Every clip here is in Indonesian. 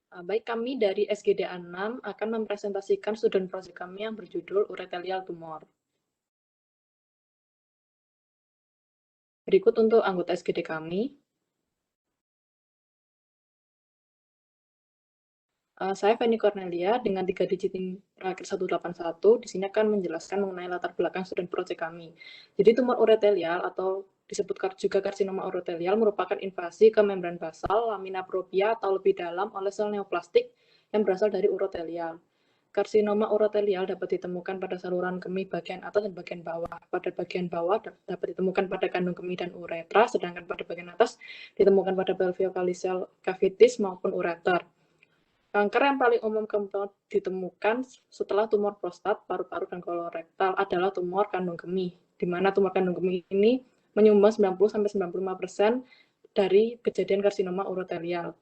Baik, kami dari SGDA 6 akan mempresentasikan student project kami yang berjudul urothelial tumor. Berikut untuk anggota SGD kami. Saya Fanny Cornelia dengan 3 digit terakhir 181. Di sini akan menjelaskan mengenai latar belakang student project kami. Jadi tumor urothelial atau disebut juga karsinoma urothelial merupakan invasi ke membran basal lamina propria atau lebih dalam oleh sel neoplastik yang berasal dari urothelial. Karsinoma urothelial dapat ditemukan pada saluran kemih bagian atas dan bagian bawah. Pada bagian bawah dapat ditemukan pada kandung kemih dan uretra, sedangkan pada bagian atas ditemukan pada pelviocalicial cavities maupun ureter. Kanker yang paling umum ditemukan setelah tumor prostat, paru-paru, dan kolorektal adalah tumor kandung kemih, di mana tumor kandung kemih ini menyumbang 90-95% dari kejadian karsinoma urothelial.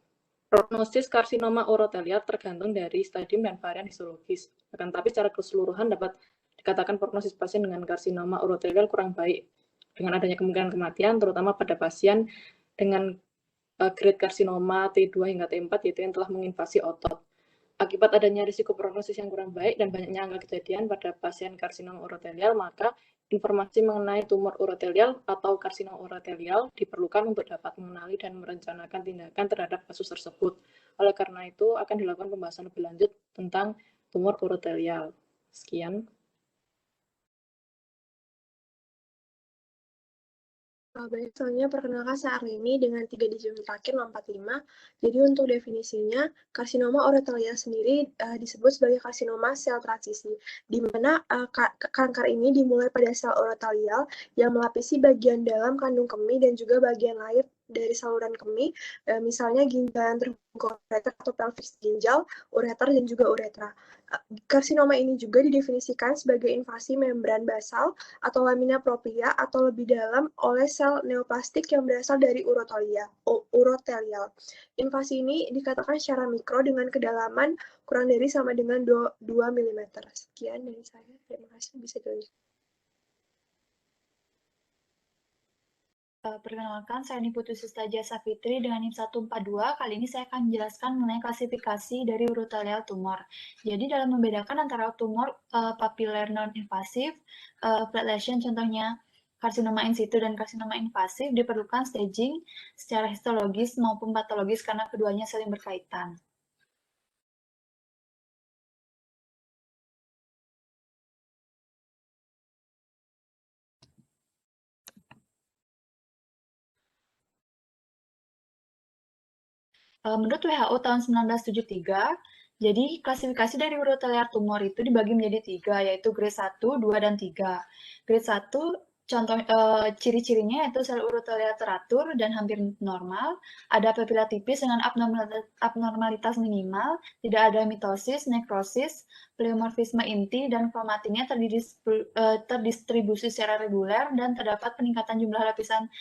Prognosis karsinoma urothelial tergantung dari stadium dan varian histologis. Akan tetapi secara keseluruhan dapat dikatakan prognosis pasien dengan karsinoma urothelial kurang baik, dengan adanya kemungkinan kematian, terutama pada pasien dengan grade karsinoma T2 hingga T4, yaitu yang telah menginvasi otot. Akibat adanya risiko prognosis yang kurang baik dan banyaknya angka kejadian pada pasien karsinoma urothelial, maka informasi mengenai tumor urothelial atau karsinoma urothelial diperlukan untuk dapat mengenali dan merencanakan tindakan terhadap kasus tersebut. Oleh karena itu, akan dilakukan pembahasan lebih lanjut tentang tumor urothelial. Sekian. Baik, selanjutnya perkenalkan saya Arlini dengan 3 digit terakhir 645. Jadi untuk definisinya, karsinoma urothelial sendiri disebut sebagai karsinoma sel transisi, di mana kanker ini dimulai pada sel urothelial yang melapisi bagian dalam kandung kemih dan juga bagian lahir dari saluran kemih, misalnya ginjal yang terhubung ke ureter atau pelvis ginjal, ureter, dan juga uretra. Karsinoma ini juga didefinisikan sebagai invasi membran basal atau lamina propria atau lebih dalam oleh sel neoplastik yang berasal dari urothelial. Invasi ini dikatakan secara mikro dengan kedalaman kurang dari sama dengan 2 mm. Sekian dari saya. Terima kasih. Bisa dilanjutkan. Perkenalkan, saya Niputu Sustaja Safitri dengan NIM 142. Kali ini saya akan menjelaskan mengenai klasifikasi dari urothelial tumor. Jadi dalam membedakan antara tumor papiler non-invasif, flat lesion contohnya karsinoma in situ dan karsinoma invasif, diperlukan staging secara histologis maupun patologis karena keduanya saling berkaitan. Menurut WHO tahun 1973, jadi klasifikasi dari urothelial tumor itu dibagi menjadi 3, yaitu grade 1, 2, dan 3. Grade 1, contoh ciri-cirinya yaitu sel urothelial teratur dan hampir normal, ada papila tipis dengan abnormalitas minimal, tidak ada mitosis, nekrosis, pleomorfisme inti, dan kromatinya terdistribusi secara reguler, dan terdapat peningkatan jumlah lapisan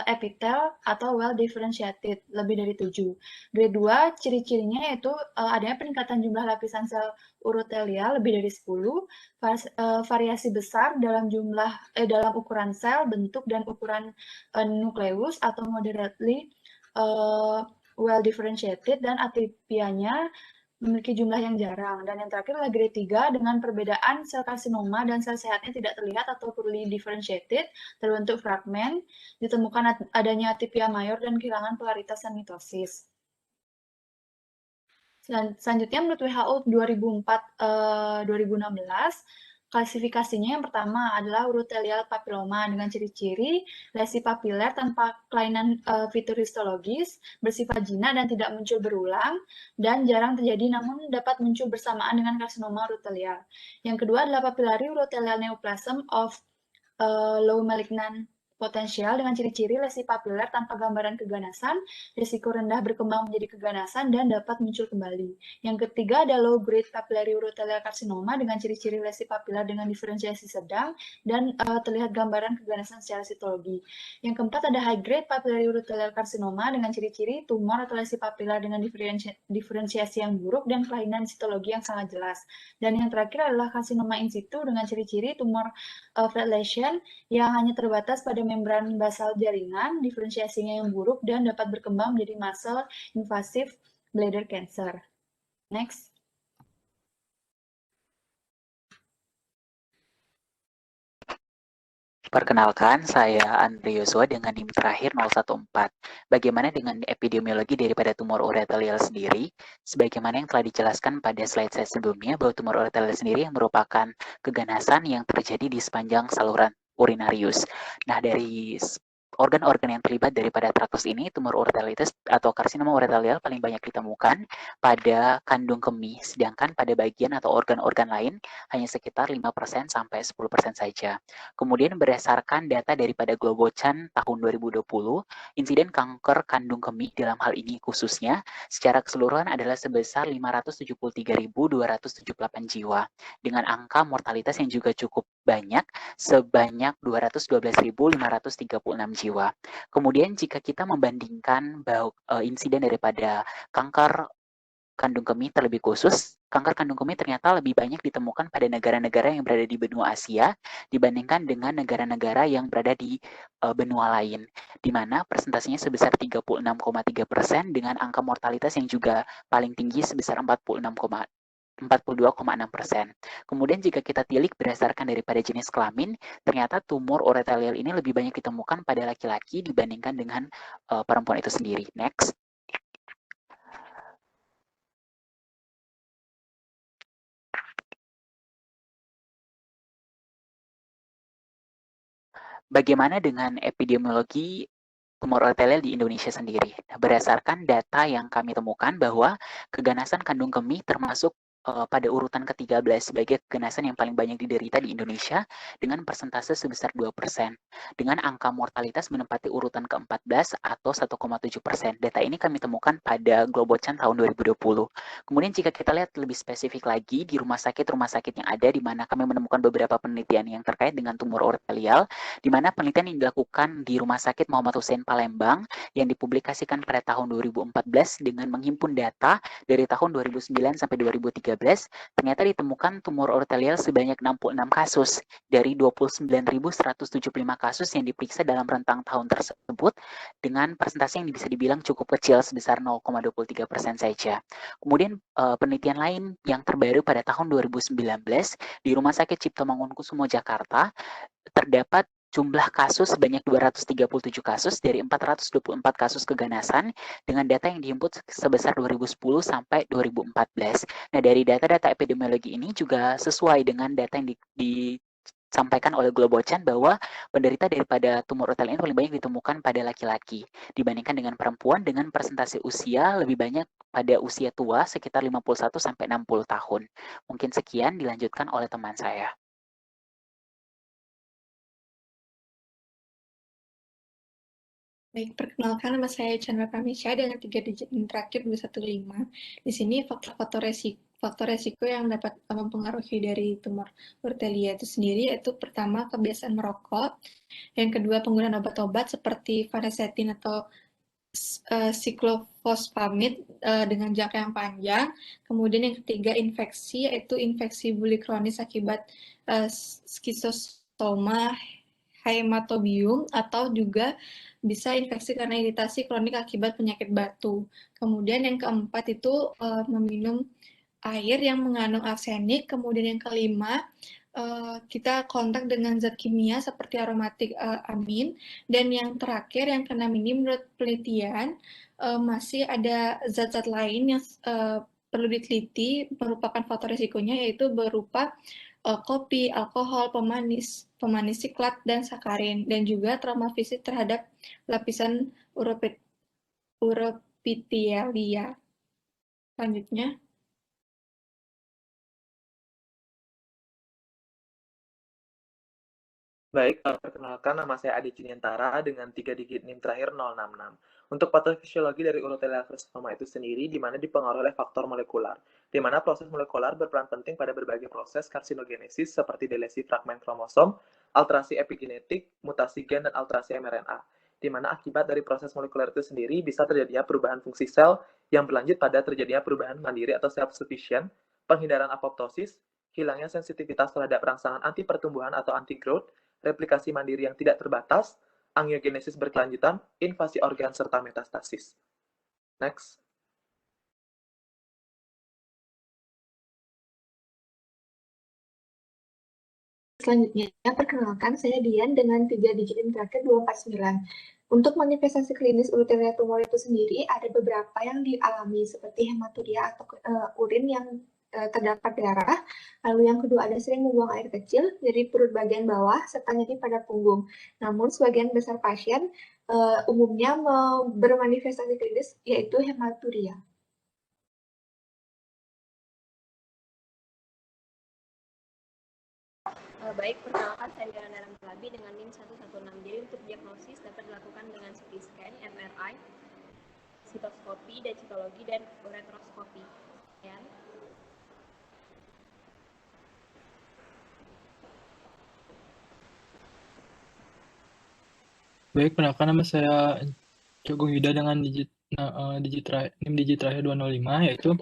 epitel atau well differentiated, lebih dari 7. Grade 2, ciri-cirinya yaitu adanya peningkatan jumlah lapisan sel urothelial lebih dari 10, variasi besar dalam dalam ukuran sel, bentuk, dan ukuran nukleus atau moderately well differentiated, dan atipianya memiliki jumlah yang jarang. Dan yang terakhir adalah grade 3 dengan perbedaan sel karsinoma dan sel sehatnya tidak terlihat atau poorly differentiated, terbentuk fragmen, ditemukan adanya atipia mayor dan kehilangan polaritas dan mitosis. Selanjutnya menurut WHO 2004-2016, klasifikasinya yang pertama adalah urothelial papilloma dengan ciri-ciri lesi papiler tanpa kelainan fitur histologis, bersifat jinak dan tidak muncul berulang, dan jarang terjadi namun dapat muncul bersamaan dengan karsinoma urothelial. Yang kedua adalah papillary urothelial neoplasm of low malignant potensial dengan ciri-ciri lesi papiler tanpa gambaran keganasan, risiko rendah berkembang menjadi keganasan, dan dapat muncul kembali. Yang ketiga ada low grade papillary urothelial carcinoma dengan ciri-ciri lesi papiler dengan diferensiasi sedang dan terlihat gambaran keganasan secara sitologi. Yang keempat ada high grade papillary urothelial carcinoma dengan ciri-ciri tumor atau lesi papiler dengan diferensiasi yang buruk dan kelainan sitologi yang sangat jelas. Dan yang terakhir adalah karsinoma in situ dengan ciri-ciri tumor flat lesion yang hanya terbatas pada membran basal jaringan, diferensiasinya yang buruk, dan dapat berkembang menjadi muscle invasif bladder cancer. Next. Perkenalkan, saya Andre Yosua dengan NIM terakhir 014. Bagaimana dengan epidemiologi daripada tumor ureterial sendiri? Sebagaimana yang telah dijelaskan pada slide saya sebelumnya, bahwa tumor ureterial sendiri yang merupakan keganasan yang terjadi di sepanjang saluran urinarius. Nah, dari organ-organ yang terlibat daripada traktus ini, tumor ureteritis atau karsinoma ureterial paling banyak ditemukan pada kandung kemih, sedangkan pada bagian atau organ-organ lain hanya sekitar 5% sampai 10% saja. Kemudian berdasarkan data daripada Globocan tahun 2020, insiden kanker kandung kemih dalam hal ini khususnya secara keseluruhan adalah sebesar 573.278 jiwa dengan angka mortalitas yang juga cukup banyak sebanyak 212.536 jiwa. Kemudian jika kita membandingkan insiden daripada kanker kandung kemih terlebih khusus, kanker kandung kemih ternyata lebih banyak ditemukan pada negara-negara yang berada di benua Asia dibandingkan dengan negara-negara yang berada di benua lain, di mana persentasenya sebesar 36,3% dengan angka mortalitas yang juga paling tinggi sebesar 42,6%. Kemudian jika kita tilik berdasarkan daripada jenis kelamin, ternyata tumor ureterial ini lebih banyak ditemukan pada laki-laki dibandingkan dengan perempuan itu sendiri. Next. Bagaimana dengan epidemiologi tumor ureterial di Indonesia sendiri? Nah, berdasarkan data yang kami temukan bahwa keganasan kandung kemih termasuk pada urutan ke-13 sebagai keganasan yang paling banyak diderita di Indonesia dengan persentase sebesar 2%, dengan angka mortalitas menempati urutan ke-14 atau 1,7%. Data ini kami temukan pada Globocan tahun 2020. Kemudian jika kita lihat lebih spesifik lagi di rumah sakit yang ada, di mana kami menemukan beberapa penelitian yang terkait dengan tumor ureterial, di mana penelitian yang dilakukan di Rumah Sakit Muhammad Hussein Palembang yang dipublikasikan pada tahun 2014 dengan menghimpun data dari tahun 2009 sampai 2013, ternyata ditemukan tumor ureterial sebanyak 66 kasus dari 29.175 kasus yang diperiksa dalam rentang tahun tersebut dengan persentase yang bisa dibilang cukup kecil sebesar 0,23% saja. Kemudian penelitian lain yang terbaru pada tahun 2019 di Rumah Sakit Cipto Mangunkusumo Jakarta terdapat jumlah kasus sebanyak 237 kasus dari 424 kasus keganasan dengan data yang dihimpun sebesar 2010 sampai 2014. Nah, dari data-data epidemiologi ini juga sesuai dengan data yang disampaikan oleh Globocan bahwa penderita daripada tumor ureterial ini paling banyak ditemukan pada laki-laki dibandingkan dengan perempuan dengan persentase usia lebih banyak pada usia tua sekitar 51 sampai 60 tahun. Mungkin sekian dilanjutkan oleh teman saya. Baik, perkenalkan nama saya Chandra Pramisya dengan 3 digit NIM terakhir 215. Di sini faktor resiko yang dapat mempengaruhi dari tumor ureterial itu sendiri yaitu pertama kebiasaan merokok, yang kedua penggunaan obat-obat seperti varesetin atau siklofosfamid dengan jangka yang panjang, kemudian yang ketiga infeksi yaitu infeksi buli kronis akibat skizostoma hematobium atau juga bisa infeksi karena iritasi kronik akibat penyakit batu. Kemudian yang keempat itu meminum air yang mengandung arsenik. Kemudian yang kelima kita kontak dengan zat kimia seperti aromatik amin. Dan yang terakhir yang keenam ini menurut penelitian masih ada zat-zat lain yang perlu diteliti merupakan faktor risikonya yaitu berupa kopi, alkohol, pemanis siklat, dan sakarin, dan juga trauma fisik terhadap lapisan uropitelia. Selanjutnya. Baik, perkenalkan nama saya Adi Ciniantara dengan 3 digit NIM terakhir 066. Untuk patofisiologi dari urothelial carcinoma itu sendiri, di mana dipengaruhi oleh faktor molekular, di mana proses molekular berperan penting pada berbagai proses karsinogenesis seperti delesi fragmen kromosom, alterasi epigenetik, mutasi gen, dan alterasi mRNA. Di mana akibat dari proses molekuler itu sendiri bisa terjadinya perubahan fungsi sel yang berlanjut pada terjadinya perubahan mandiri atau self-sufficient, penghindaran apoptosis, hilangnya sensitivitas terhadap rangsangan anti pertumbuhan atau anti-growth, replikasi mandiri yang tidak terbatas, angiogenesis berkelanjutan, invasi organ, serta metastasis. Next. Selanjutnya, perkenalkan saya Dian dengan 3 digit NIM terakhir 249. Untuk manifestasi klinis urotelia tumor itu sendiri, ada beberapa yang dialami seperti hematuria atau urin yang terdapat darah. Lalu yang kedua ada sering membuang air kecil dari perut bagian bawah serta nyeri pada punggung. Namun sebagian besar pasien umumnya bermanifestasi klinis yaitu hematuria. Baik, perkenalkan saya Diana Ramtalabi dengan NIM 116. Jadi untuk diagnosis dapat dilakukan dengan CT scan, MRI, sitoskopi, dan citologi, dan uretroskopi. Ya. Baik, perkenalkan nama saya Cogo Yuda dengan NIM digit terakhir 205, yaitu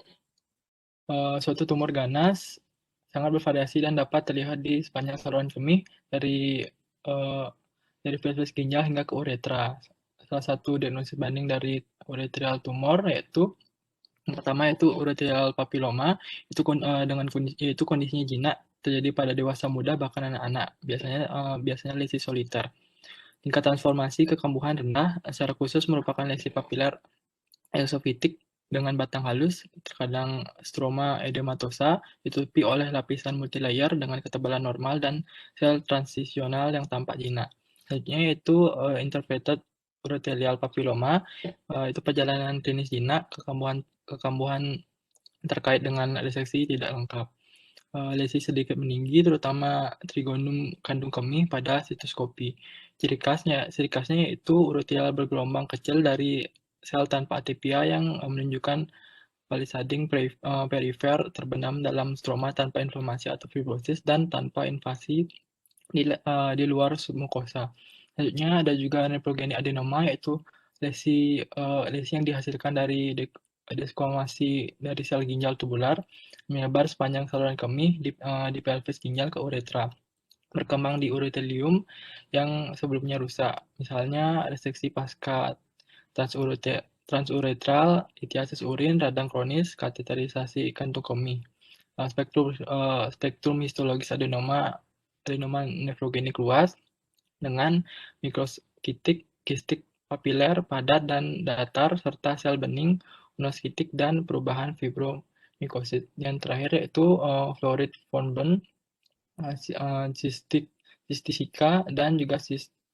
suatu tumor ganas sangat bervariasi dan dapat terlihat di sepanjang saluran kemih dari pelvis ginjal hingga ke uretra. Salah satu diagnosis banding dari uretrial tumor yaitu yang pertama yaitu uretrial papilloma, itu kondisinya jinak, terjadi pada dewasa muda bahkan anak-anak, biasanya lesi soliter. Tingkat transformasi kekambuhan rendah, secara khusus merupakan lesi papiler eosofitik dengan batang halus, terkadang stroma edematosa, ditutupi oleh lapisan multilayer dengan ketebalan normal dan sel transisional yang tampak jinak. Selanjutnya yaitu interpreted urothelial papilloma, itu perjalanan klinis jinak, kekambuhan terkait dengan reseksi tidak lengkap. Lesi sedikit meninggi, terutama trigonum kandung kemih pada sitoskopi. Ciri khasnya yaitu urothelial bergelombang kecil dari sel tanpa atipia yang menunjukkan palisading perifer terbenam dalam stroma tanpa inflamasi atau fibrosis dan tanpa invasi di luar submukosa. Selanjutnya ada juga nephrogenik adenoma, yaitu lesi yang dihasilkan dari desquamasi dari sel ginjal tubular menyebar sepanjang saluran kemih di pelvis ginjal ke uretra, berkembang di urothelium yang sebelumnya rusak, misalnya reseksi pasca transuretral, litiasis urin, radang kronis, kateterisasi kantung kemih. Spektrum histologis adenoma nefrogenik luas dengan mikroskitik, kistik papiler, padat dan datar, serta sel bening, monoskitik, dan perubahan fibromikosit. Yang terakhir yaitu florid Von cystistica, dan juga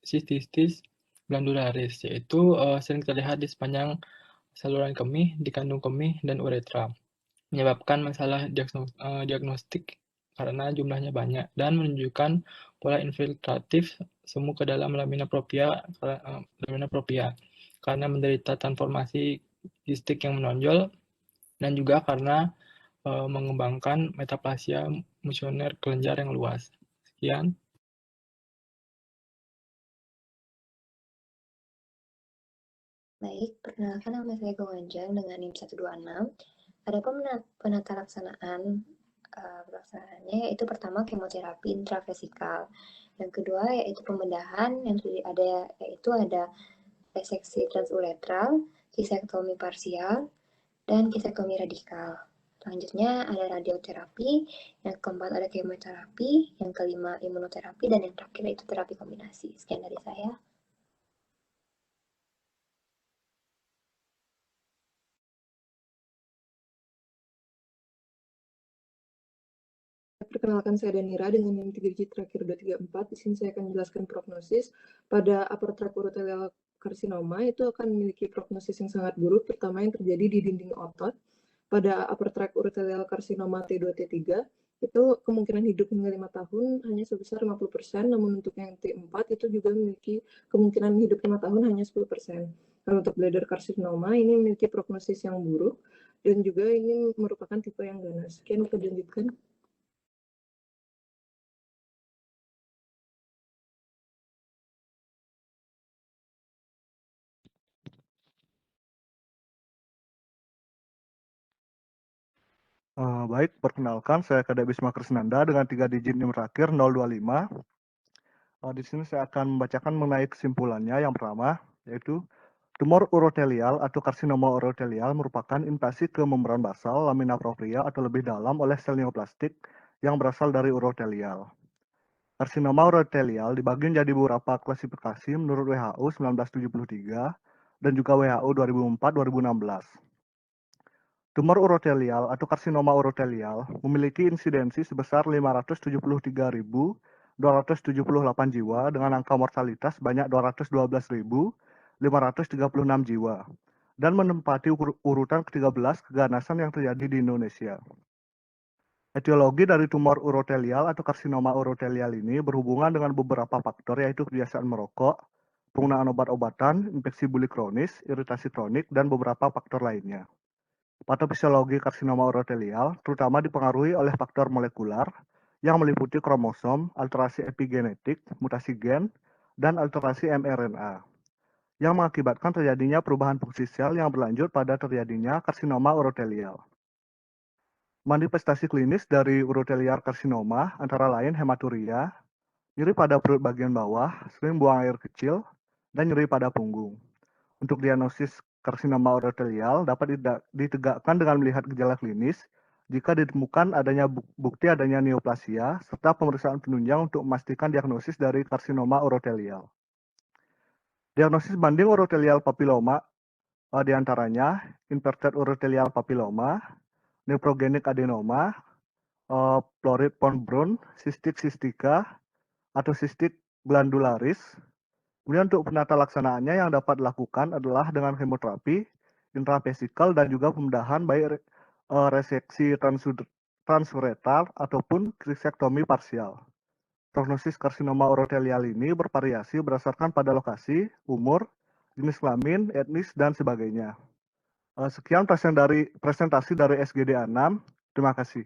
cystistis glandularis, yaitu sering terlihat di sepanjang saluran kemih, di kandung kemih, dan uretra. Menyebabkan masalah diagnostik karena jumlahnya banyak dan menunjukkan pola infiltratif semu ke dalam lamina propria karena menderita transformasi kistik yang menonjol dan juga karena mengembangkan metaplasia musioner kelenjar yang luas. Sekian. Baik, perkenalkan nama saya Gowanjang dengan NIM 126. Adapun penata laksanaan pelaksanaannya yaitu pertama kemoterapi intravesikal, yang kedua yaitu pembedahan, yang ada reseksi transuretral, kisektomi parsial, dan kisektomi radikal. Selanjutnya ada radioterapi, yang keempat ada kemoterapi, yang kelima imunoterapi, dan yang terakhir itu terapi kombinasi. Sekian dari saya. Perkenalkan saya Danira dengan NIM 3 digit terakhir 234. Di sini saya akan menjelaskan prognosis. Pada upper tract urothelial karsinoma itu akan memiliki prognosis yang sangat buruk, terutama yang terjadi di dinding otot. Pada upper tract urothelial karsinoma T2 T3 itu kemungkinan hidup hingga 5 tahun hanya sebesar 50%, namun untuk yang T4 itu juga memiliki kemungkinan hidup 5 tahun hanya 10%. Kalau untuk bladder karsinoma ini memiliki prognosis yang buruk dan juga ini merupakan tipe yang ganas. Sekian, kita lanjutkan. Baik, perkenalkan saya Kadek Bisma Krisnanda dengan 3 digit NIM terakhir 025. Di sini saya akan membacakan mengenai kesimpulannya. Yang pertama, yaitu tumor urothelial atau karsinoma urothelial merupakan invasi ke membran basal lamina propria atau lebih dalam oleh sel neoplastik yang berasal dari urothelial. Karsinoma urotelial dibagi menjadi beberapa klasifikasi menurut WHO 1973 dan juga WHO 2004-2016. Tumor urotelial atau karsinoma urotelial memiliki insidensi sebesar 573.278 jiwa dengan angka mortalitas sebanyak 212.536 jiwa dan menempati urutan ke-13 keganasan yang terjadi di Indonesia. Etiologi dari tumor urotelial atau karsinoma urotelial ini berhubungan dengan beberapa faktor yaitu kebiasaan merokok, penggunaan obat-obatan, infeksi buli kronis, iritasi kronik, dan beberapa faktor lainnya. Patofisiologi karsinoma urotelial terutama dipengaruhi oleh faktor molekular yang meliputi kromosom, alterasi epigenetik, mutasi gen, dan alterasi mRNA yang mengakibatkan terjadinya perubahan fungsi sel yang berlanjut pada terjadinya karsinoma urotelial. Manifestasi klinis dari urotelial karsinoma antara lain hematuria, nyeri pada perut bagian bawah, sering buang air kecil, dan nyeri pada punggung. Untuk diagnosis karsinoma urotelial dapat ditegakkan dengan melihat gejala klinis jika ditemukan adanya bukti adanya neoplasia serta pemeriksaan penunjang untuk memastikan diagnosis dari karsinoma urotelial. Diagnosis banding urotelial papilloma diantaranya inverted urotelial papilloma, nephrogenik adenoma, florid von Braun, cystic cystica, atau cystic glandularis. Kemudian untuk penata laksanaannya yang dapat dilakukan adalah dengan kemoterapi, intravesikal, dan juga pembedahan baik reseksi transuretal ataupun krisektomi parsial. Prognosis karsinoma urotelial ini bervariasi berdasarkan pada lokasi, umur, jenis kelamin, etnis, dan sebagainya. Sekian presentasi dari SGDA 6. Terima kasih.